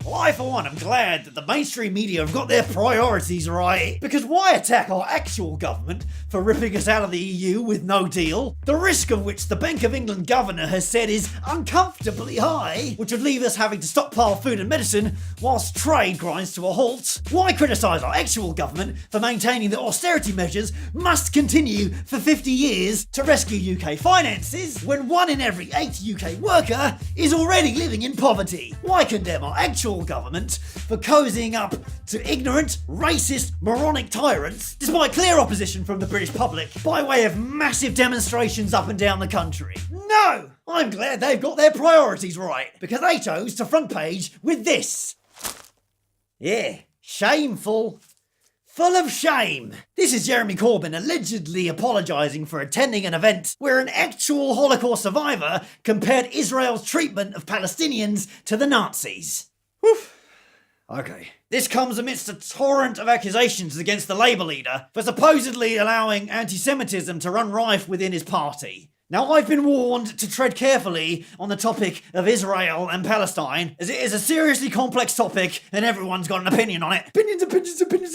Well, I for one am glad that the mainstream media have got their priorities right, because why attack our actual government for ripping us out of the EU with no deal, the risk of which the Bank of England governor has said is uncomfortably high, which would leave us having to stockpile food and medicine whilst trade grinds to a halt? Why criticise our actual government for maintaining that austerity measures must continue for 50 years to rescue UK finances when 1 in every 8 UK worker is already living in poverty? Why condemn our actual government for cozying up to ignorant, racist, moronic tyrants despite clear opposition from the British public by way of massive demonstrations up and down the country? No! I'm glad they've got their priorities right, because they chose to front page with this. Yeah, shameful. Full of shame. This is Jeremy Corbyn allegedly apologising for attending an event where an actual Holocaust survivor compared Israel's treatment of Palestinians to the Nazis. Whew. Okay. This comes amidst a torrent of accusations against the Labour leader for supposedly allowing anti-Semitism to run rife within his party. Now, I've been warned to tread carefully on the topic of Israel and Palestine, as it is a seriously complex topic and everyone's got an opinion on it.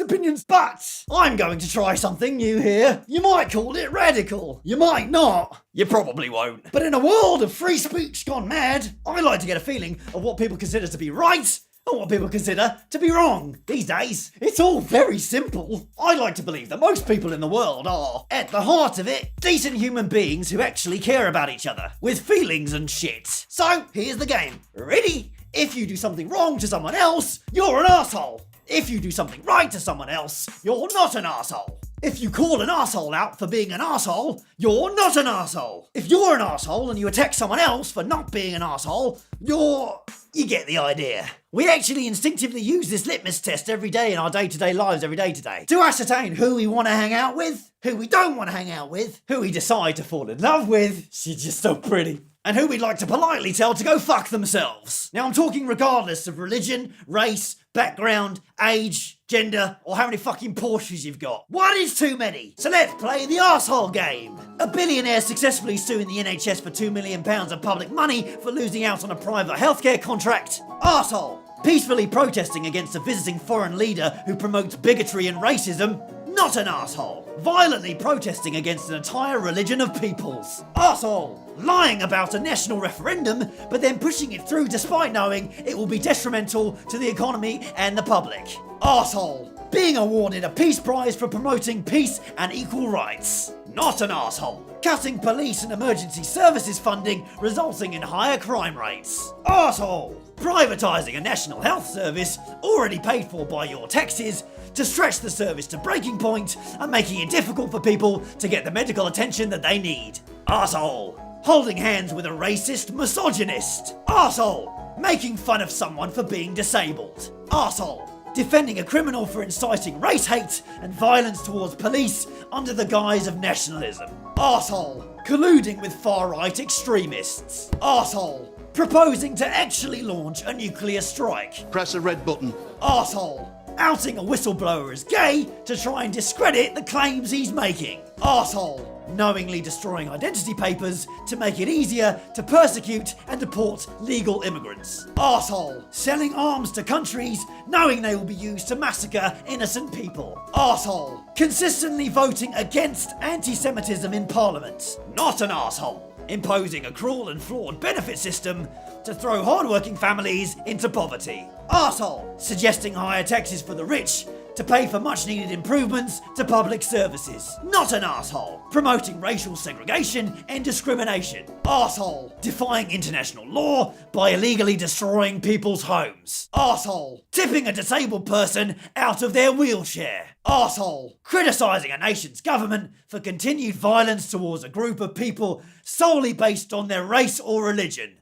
Opinions. But I'm going to try something new here. You might call it radical. You might not. You probably won't. But in a world of free speech gone mad, I like to get a feeling of what people consider to be right and what people consider to be wrong. These days, it's all very simple. I like to believe that most people in the world are, at the heart of it, decent human beings who actually care about each other, with feelings and shit. So, here's the game. Ready? If you do something wrong to someone else, you're an arsehole. If you do something right to someone else, you're not an arsehole. If you call an arsehole out for being an arsehole, you're not an arsehole. If you're an arsehole and you attack someone else for not being an arsehole, you get the idea. We actually instinctively use this litmus test every day in our day-to-day lives every day today to ascertain who we want to hang out with, who we don't want to hang out with, who we decide to fall in love with, she's just so pretty, and who we'd like to politely tell to go fuck themselves. Now, I'm talking regardless of religion, race, background, age, gender, or how many fucking Porsches you've got. One is too many. So let's play the arsehole game. A billionaire successfully suing the NHS for £2 million of public money for losing out on a private healthcare contract. Arsehole. Peacefully protesting against a visiting foreign leader who promotes bigotry and racism. Not an arsehole. Violently protesting against an entire religion of peoples. Arsehole. Lying about a national referendum, but then pushing it through despite knowing it will be detrimental to the economy and the public. Arsehole. Being awarded a peace prize for promoting peace and equal rights. Not an arsehole. Cutting police and emergency services funding, resulting in higher crime rates. Arsehole. Privatising a national health service, already paid for by your taxes, to stretch the service to breaking point and making it difficult for people to get the medical attention that they need. Arsehole. Holding hands with a racist misogynist. Arsehole. Making fun of someone for being disabled. Arsehole. Defending a criminal for inciting race hate and violence towards police under the guise of nationalism. Arsehole. Colluding with far-right extremists. Arsehole. Proposing to actually launch a nuclear strike. Press a red button. Arsehole. Outing a whistleblower as gay to try and discredit the claims he's making. Arsehole. Knowingly destroying identity papers to make it easier to persecute and deport legal immigrants. Arsehole. Selling arms to countries knowing they will be used to massacre innocent people. Arsehole. Consistently voting against anti-Semitism in Parliament. Not an arsehole. Imposing a cruel and flawed benefit system to throw hard-working families into poverty. Arsehole. Suggesting higher taxes for the rich to pay for much-needed improvements to public services. Not an arsehole. Promoting racial segregation and discrimination. Arsehole. Defying international law by illegally destroying people's homes. Arsehole. Tipping a disabled person out of their wheelchair. Arsehole. Criticising a nation's government for continued violence towards a group of people solely based on their race or religion.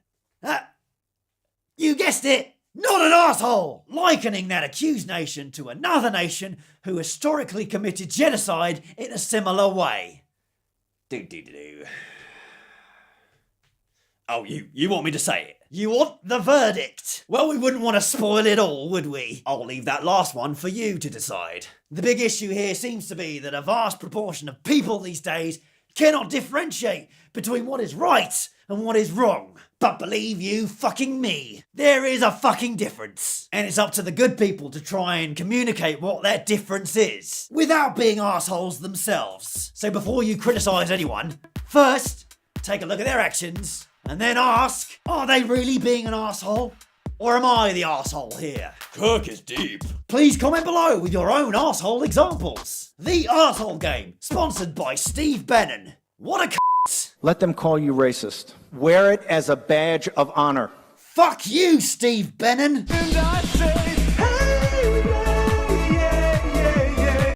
You guessed it! Not an arsehole! Likening that accused nation to another nation who historically committed genocide in a similar way. Oh, you want me to say it? You want the verdict? Well, we wouldn't want to spoil it all, would we? I'll leave that last one for you to decide. The big issue here seems to be that a vast proportion of people these days cannot differentiate between what is right and what is wrong. But believe you fucking me, there is a fucking difference. And it's up to the good people to try and communicate what that difference is, without being assholes themselves. So before you criticise anyone, first, take a look at their actions, and then ask, are they really being an asshole? Or am I the asshole here? Kirk is deep. Please comment below with your own asshole examples. The Arsehole Game, sponsored by Steve Bannon. What a c***. Let them call you racist. Wear it as a badge of honor. Fuck you, Steve Bannon. And I said